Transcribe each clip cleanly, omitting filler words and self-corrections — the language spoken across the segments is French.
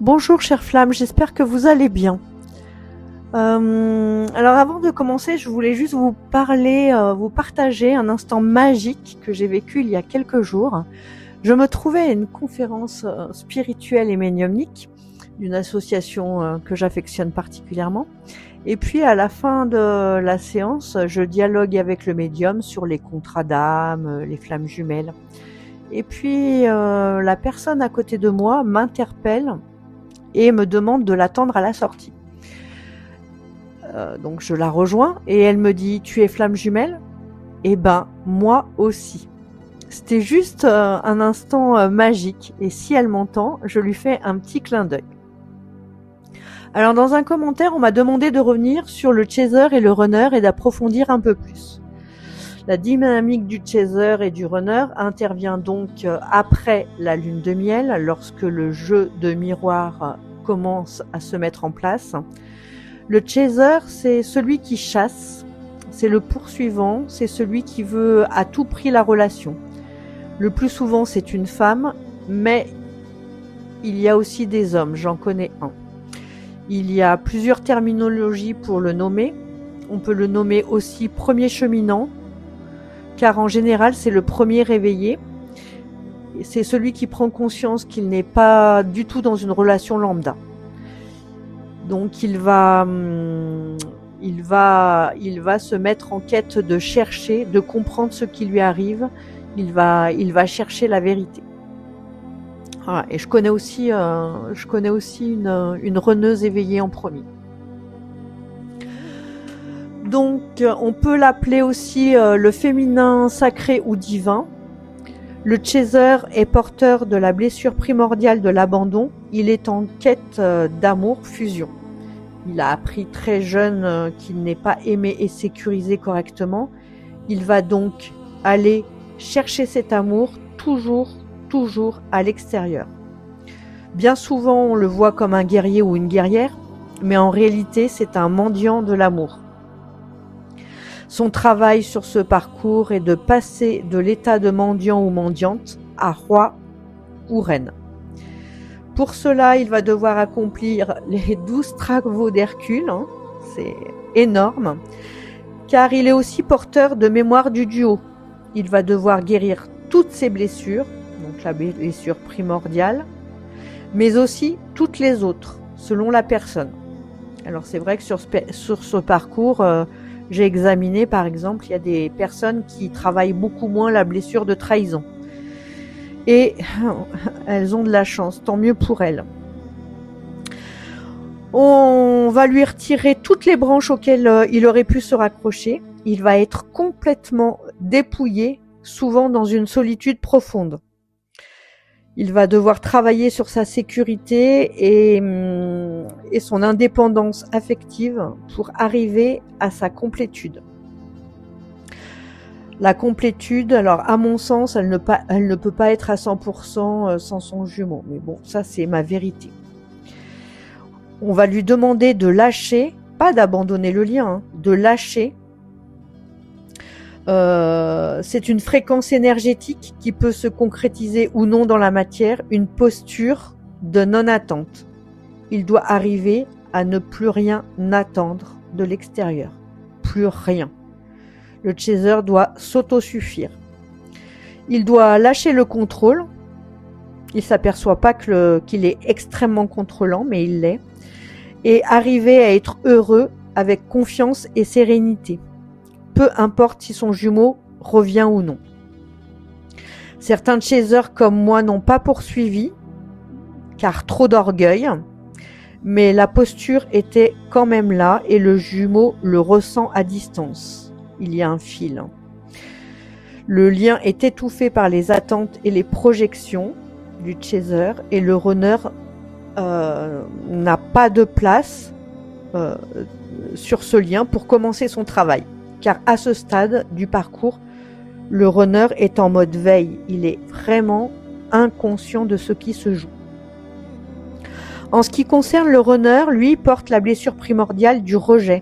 Bonjour chère flamme, j'espère que vous allez bien. Alors avant de commencer, je voulais juste vous partager un instant magique que j'ai vécu il y a quelques jours. Je me trouvais à une conférence spirituelle et médiumnique d'une association que j'affectionne particulièrement. Et puis à la fin de la séance, je dialogue avec le médium sur les contrats d'âme, les flammes jumelles. Et puis la personne à côté de moi m'interpelle et me demande de l'attendre à la sortie. Donc je la rejoins et elle me dit « Tu es flamme jumelle ?» Eh ben, moi aussi. C'était juste un instant magique et si elle m'entend, je lui fais un petit clin d'œil. Alors dans un commentaire, on m'a demandé de revenir sur le chaser et le runner et d'approfondir un peu plus. La dynamique du chaser et du runner intervient donc après la lune de miel, lorsque le jeu de miroir commence à se mettre en place. Le chaser, c'est celui qui chasse, c'est le poursuivant, c'est celui qui veut à tout prix la relation. Le plus souvent, c'est une femme, mais il y a aussi des hommes, j'en connais un. Il y a plusieurs terminologies pour le nommer. On peut le nommer aussi premier cheminant, car en général, c'est le premier réveillé. C'est celui qui prend conscience qu'il n'est pas du tout dans une relation lambda. Donc il va se mettre en quête de chercher, de comprendre ce qui lui arrive. Il va chercher la vérité. Voilà. Et je connais aussi une runneuse éveillée en premier. Donc on peut l'appeler aussi le féminin sacré ou divin. Le chaser est porteur de la blessure primordiale de l'abandon. Il est en quête d'amour, fusion. Il a appris très jeune qu'il n'est pas aimé et sécurisé correctement. Il va donc aller chercher cet amour toujours à l'extérieur. Bien souvent, on le voit comme un guerrier ou une guerrière, mais en réalité, c'est un mendiant de l'amour. Son travail sur ce parcours est de passer de l'état de mendiant ou mendiante à roi ou reine. Pour cela, il va devoir accomplir les 12 travaux d'Hercule, c'est énorme, car il est aussi porteur de mémoire du duo. Il va devoir guérir toutes ses blessures, donc la blessure primordiale, mais aussi toutes les autres, selon la personne. Alors c'est vrai que sur ce parcours, j'ai examiné par exemple, il y a des personnes qui travaillent beaucoup moins la blessure de trahison. Et elles ont de la chance, tant mieux pour elles. On va lui retirer toutes les branches auxquelles il aurait pu se raccrocher. Il va être complètement dépouillé, souvent dans une solitude profonde. Il va devoir travailler sur sa sécurité et son indépendance affective pour arriver à sa complétude. La complétude, alors à mon sens, elle ne peut pas être à 100% sans son jumeau. Mais bon, ça c'est ma vérité. On va lui demander de lâcher, pas d'abandonner le lien, de lâcher. C'est une fréquence énergétique qui peut se concrétiser ou non dans la matière, une posture de non-attente. Il doit arriver à ne plus rien attendre de l'extérieur. Plus rien. Le chaser doit s'autosuffire. Il doit lâcher le contrôle. Il s'aperçoit pas qu'il est extrêmement contrôlant, mais il l'est. Et arriver à être heureux avec confiance et sérénité. Peu importe si son jumeau revient ou non. Certains chasers comme moi n'ont pas poursuivi, car trop d'orgueil. Mais la posture était quand même là et le jumeau le ressent à distance. Il y a un fil. Le lien est étouffé par les attentes et les projections du chaser et le runner n'a pas de place sur ce lien pour commencer son travail. Car à ce stade du parcours, le runner est en mode veille. Il est vraiment inconscient de ce qui se joue. En ce qui concerne le runner, lui porte la blessure primordiale du rejet.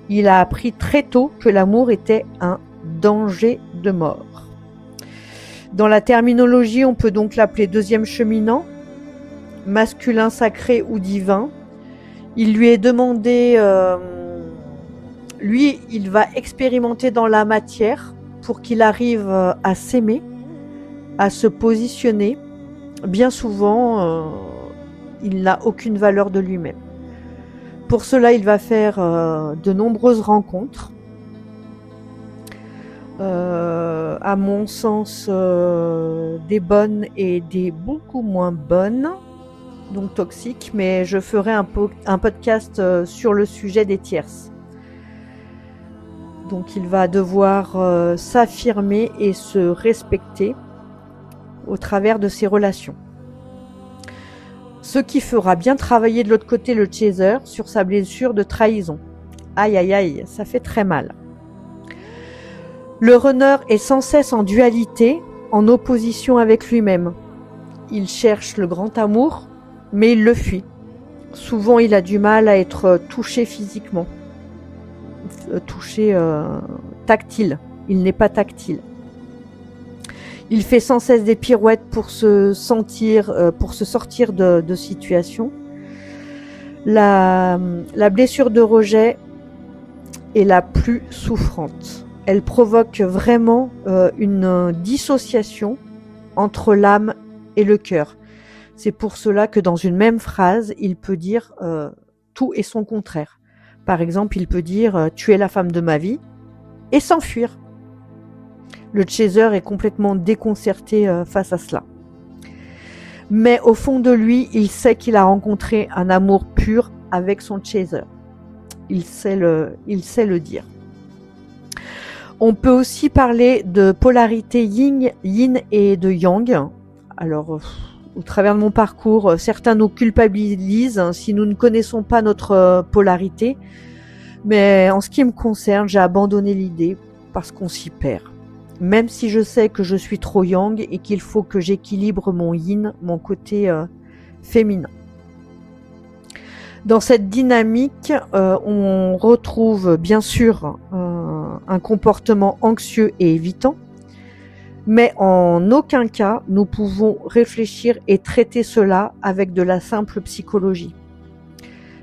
Il a appris très tôt que l'amour était un danger de mort. Dans la terminologie, on peut donc l'appeler deuxième cheminant masculin sacré ou divin. Il lui est demandé, lui, il va expérimenter dans la matière pour qu'il arrive à s'aimer, à se positionner. Bien souvent, il n'a aucune valeur de lui-même. Pour cela, il va faire de nombreuses rencontres. À mon sens, des bonnes et des beaucoup moins bonnes, donc toxiques, mais je ferai un podcast sur le sujet des tierces. Donc il va devoir s'affirmer et se respecter au travers de ses relations. Ce qui fera bien travailler de l'autre côté le chaser sur sa blessure de trahison. Aïe aïe aïe, ça fait très mal. Le runner est sans cesse en dualité, en opposition avec lui-même. Il cherche le grand amour, mais il le fuit. Souvent, il a du mal à être touché physiquement, tactile. Il n'est pas tactile. Il fait sans cesse des pirouettes pour se sortir de situations. La blessure de rejet est la plus souffrante. Elle provoque vraiment une dissociation entre l'âme et le cœur. C'est pour cela que dans une même phrase, il peut dire tout et son contraire. Par exemple, il peut dire « tu es la femme de ma vie » et s'enfuir. Le chaser est complètement déconcerté face à cela. Mais au fond de lui, il sait qu'il a rencontré un amour pur avec son chaser. Il sait le dire. On peut aussi parler de polarité yin et de yang. Alors, au travers de mon parcours, certains nous culpabilisent si nous ne connaissons pas notre polarité. Mais en ce qui me concerne, j'ai abandonné l'idée parce qu'on s'y perd. Même si je sais que je suis trop yang et qu'il faut que j'équilibre mon yin, mon côté féminin. Dans cette dynamique, on retrouve bien sûr un comportement anxieux et évitant, mais en aucun cas nous pouvons réfléchir et traiter cela avec de la simple psychologie.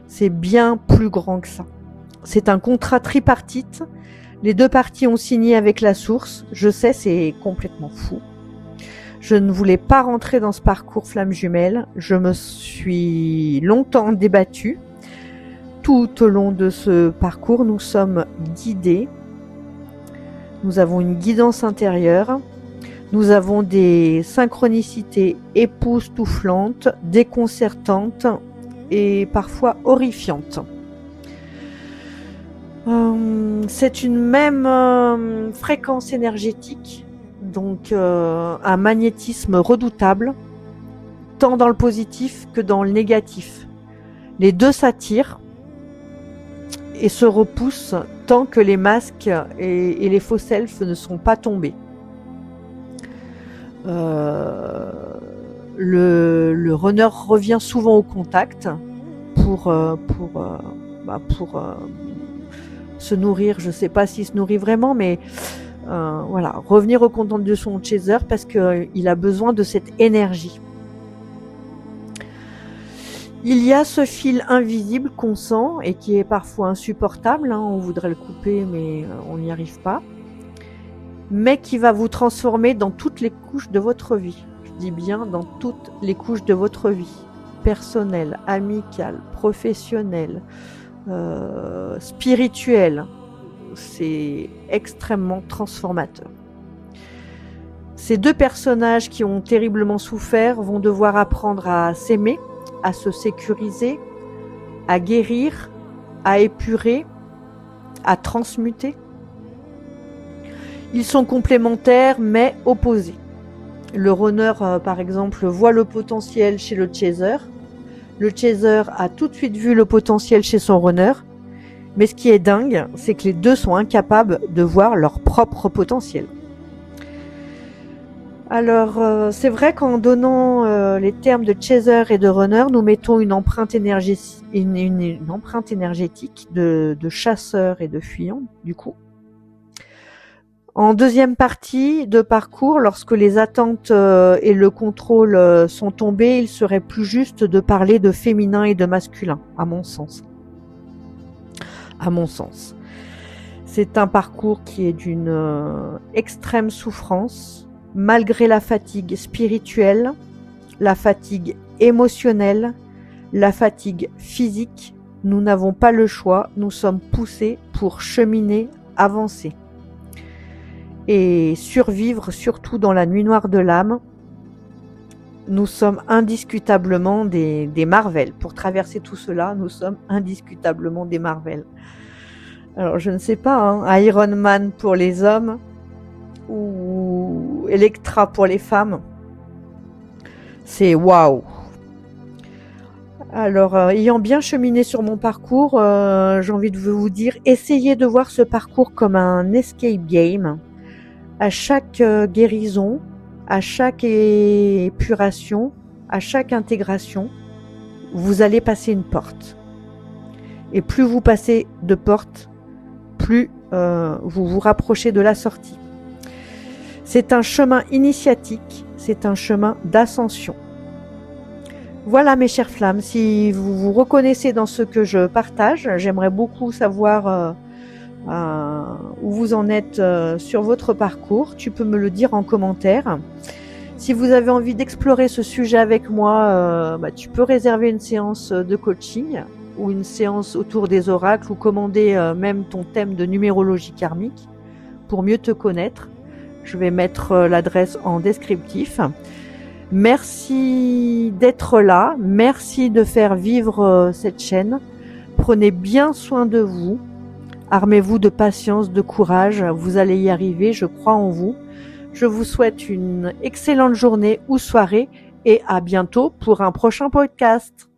C'est bien plus grand que ça. C'est un contrat tripartite. Les deux parties ont signé avec la source. Je sais, c'est complètement fou. Je ne voulais pas rentrer dans ce parcours flamme jumelle. Je me suis longtemps débattue. Tout au long de ce parcours, nous sommes guidés. Nous avons une guidance intérieure. Nous avons des synchronicités époustouflantes, déconcertantes et parfois horrifiantes. C'est une même fréquence énergétique, donc un magnétisme redoutable, tant dans le positif que dans le négatif. Les deux s'attirent et se repoussent tant que les masques et les faux selfs ne sont pas tombés. Le runner revient souvent au contact pour se nourrir. Je ne sais pas s'il se nourrit vraiment, mais voilà, revenir au contact de son chaser parce qu'il a besoin de cette énergie. Il y a ce fil invisible qu'on sent et qui est parfois insupportable, on voudrait le couper mais on n'y arrive pas, mais qui va vous transformer dans toutes les couches de votre vie. Je dis bien dans toutes les couches de votre vie, personnelle, amicale, professionnelle, spirituelle. C'est extrêmement transformateur. Ces deux personnages qui ont terriblement souffert vont devoir apprendre à s'aimer, à se sécuriser, à guérir, à épurer, à transmuter. Ils sont complémentaires mais opposés. Le runner, par exemple, voit le potentiel chez le chaser. Le chaser a tout de suite vu le potentiel chez son runner. Mais ce qui est dingue, c'est que les deux sont incapables de voir leur propre potentiel. Alors, c'est vrai qu'en donnant les termes de chaser et de runner, nous mettons une empreinte énergétique de chasseur et de fuyant, du coup. En deuxième partie de parcours, lorsque les attentes et le contrôle sont tombés, il serait plus juste de parler de féminin et de masculin, à mon sens. À mon sens. C'est un parcours qui est d'une extrême souffrance, malgré la fatigue spirituelle, la fatigue émotionnelle, la fatigue physique. Nous n'avons pas le choix, nous sommes poussés pour cheminer, avancer. Et survivre, surtout dans la nuit noire de l'âme. Nous sommes indiscutablement des Marvel. Pour traverser tout cela, nous sommes indiscutablement des Marvel. Alors je ne sais pas, hein, Iron Man pour les hommes ou Elektra pour les femmes. C'est waouh. Alors, ayant bien cheminé sur mon parcours, j'ai envie de vous dire, essayez de voir ce parcours comme un escape game. À chaque guérison, à chaque épuration, à chaque intégration, vous allez passer une porte. Et plus vous passez de portes, plus vous vous rapprochez de la sortie. C'est un chemin initiatique, c'est un chemin d'ascension. Voilà mes chères flammes, si vous vous reconnaissez dans ce que je partage, j'aimerais beaucoup savoir où vous en êtes sur votre parcours. Tu peux me le dire en commentaire. Si vous avez envie d'explorer ce sujet avec moi, tu peux réserver une séance de coaching ou une séance autour des oracles ou commander même ton thème de numérologie karmique pour mieux te connaître. Je vais mettre l'adresse en descriptif. Merci d'être là, merci de faire vivre cette chaîne. Prenez bien soin de vous. Armez-vous de patience, de courage, vous allez y arriver, je crois en vous. Je vous souhaite une excellente journée ou soirée et à bientôt pour un prochain podcast.